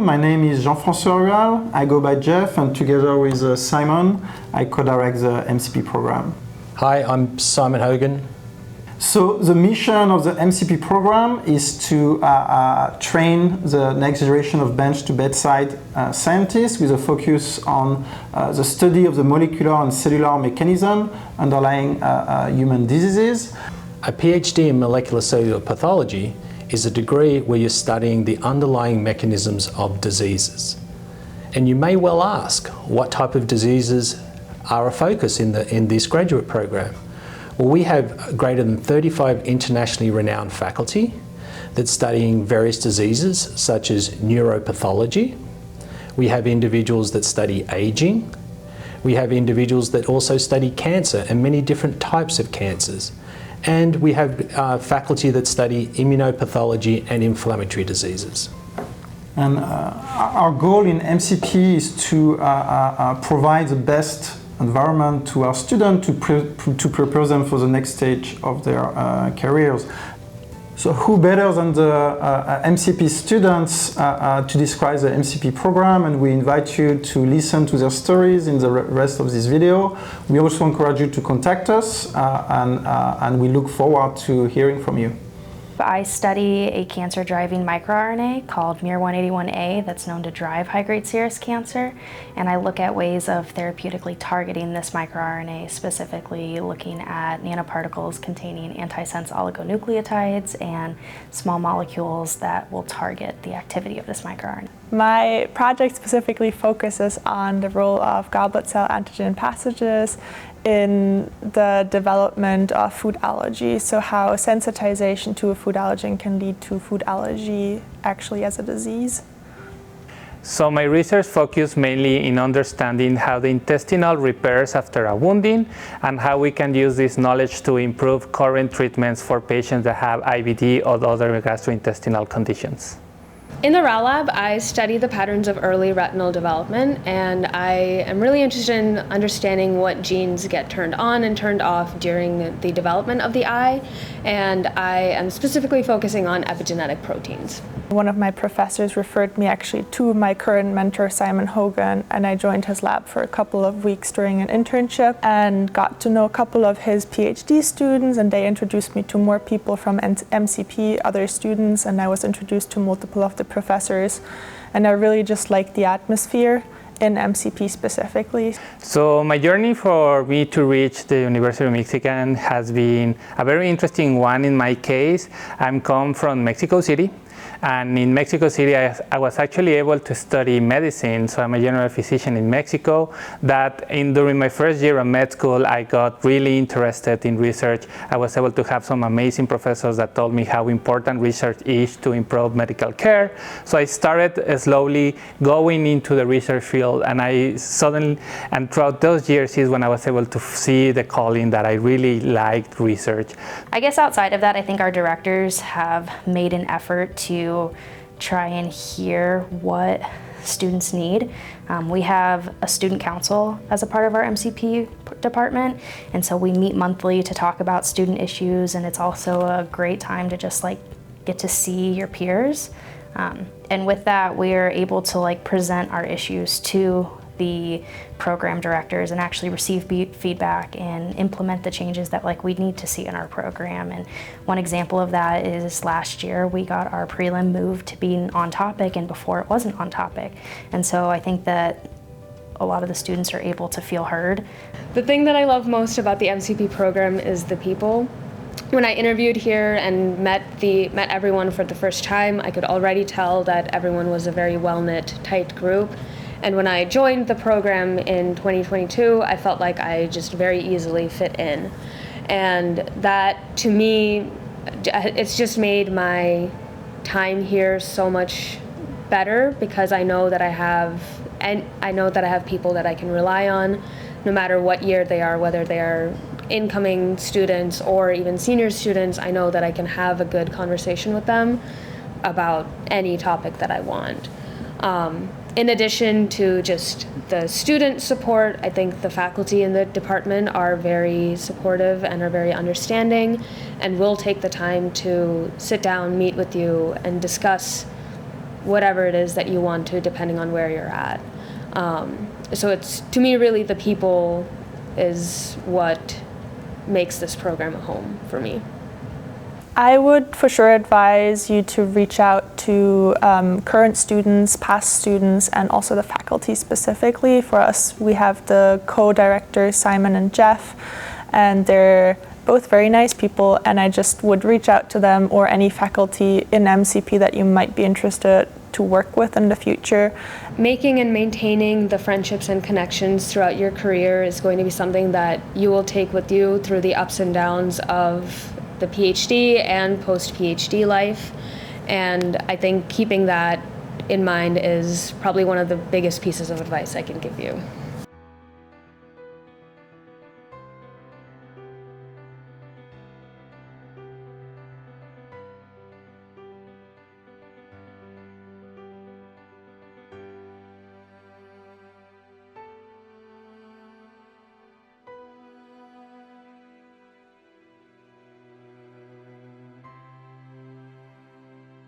My name is Jean-François Rual. I go by Jeff, and together with Simon, I co-direct the MCP program. Hi, I'm Simon Hogan. So the mission of the MCP program is to train the next generation of bench-to-bedside scientists with a focus on the study of the molecular and cellular mechanism underlying human diseases. A PhD in molecular cellular pathology is a degree where you're studying the underlying mechanisms of diseases. And you may well ask, what type of diseases are a focus in this graduate program? Well, we have greater than 35 internationally renowned faculty that's studying various diseases such as neuropathology. We have individuals that study aging. We have individuals that also study cancer and many different types of cancers. And we have faculty that study immunopathology and inflammatory diseases. And our goal in MCP is to provide the best environment to our students to prepare them for the next stage of their careers. So who better than the MCP students to describe the MCP program, and we invite you to listen to their stories in the rest of this video. We also encourage you to contact us and we look forward to hearing from you. I study a cancer-driving microRNA called miR-181A that's known to drive high-grade serous cancer, and I look at ways of therapeutically targeting this microRNA, specifically looking at nanoparticles containing antisense oligonucleotides and small molecules that will target the activity of this microRNA. My project specifically focuses on the role of goblet cell antigen passages in the development of food allergy, so how sensitization to a food allergen can lead to food allergy actually as a disease. So my research focused mainly in understanding how the intestinal repairs after a wounding and how we can use this knowledge to improve current treatments for patients that have IBD or other gastrointestinal conditions. In the RAL lab, I study the patterns of early retinal development, and I am really interested in understanding what genes get turned on and turned off during the development of the eye, and I am specifically focusing on epigenetic proteins. One of my professors referred me actually to my current mentor, Simon Hogan, and I joined his lab for a couple of weeks during an internship and got to know a couple of his PhD students, and they introduced me to more people from MCP, other students, and I was introduced to multiple of the professors, and I really just liked the atmosphere in MCP specifically. So my journey for me to reach the University of Michigan has been a very interesting one in my case. I'm come from Mexico City. And in Mexico City, I was actually able to study medicine. So I'm a general physician in Mexico. During my first year of med school, I got really interested in research. I was able to have some amazing professors that told me how important research is to improve medical care. So I started slowly going into the research field, and and throughout those years is when I was able to see the calling that I really liked research. I guess outside of that, I think our directors have made an effort to try and hear what students need. We have a student council as a part of our MCP department, and so we meet monthly to talk about student issues, and it's also a great time to just get to see your peers. And with that, we are able to present our issues to the program directors and actually receive feedback and implement the changes that we need to see in our program. And one example of that is last year we got our prelim moved to being on topic, and before it wasn't on topic. And so I think that a lot of the students are able to feel heard. The thing that I love most about the MCP program is the people. When I interviewed here and met everyone for the first time, I could already tell that everyone was a very well-knit, tight group. And when I joined the program in 2022, I felt like I just very easily fit in. And that, to me, it's just made my time here so much better, because I know that I have people that I can rely on, no matter what year they are, whether they are incoming students or even senior students. I know that I can have a good conversation with them about any topic that I want. In addition to just the student support, I think the faculty in the department are very supportive and are very understanding, and will take the time to sit down, meet with you, and discuss whatever it is that you want to, depending on where you're at. So it's, to me, really the people is what makes this program a home for me. I would for sure advise you to reach out to current students, past students, and also the faculty specifically. For us, we have the co-directors, Simon and Jeff, and they're both very nice people, and I just would reach out to them or any faculty in MCP that you might be interested to work with in the future. Making and maintaining the friendships and connections throughout your career is going to be something that you will take with you through the ups and downs of the PhD and post-PhD life. And I think keeping that in mind is probably one of the biggest pieces of advice I can give you.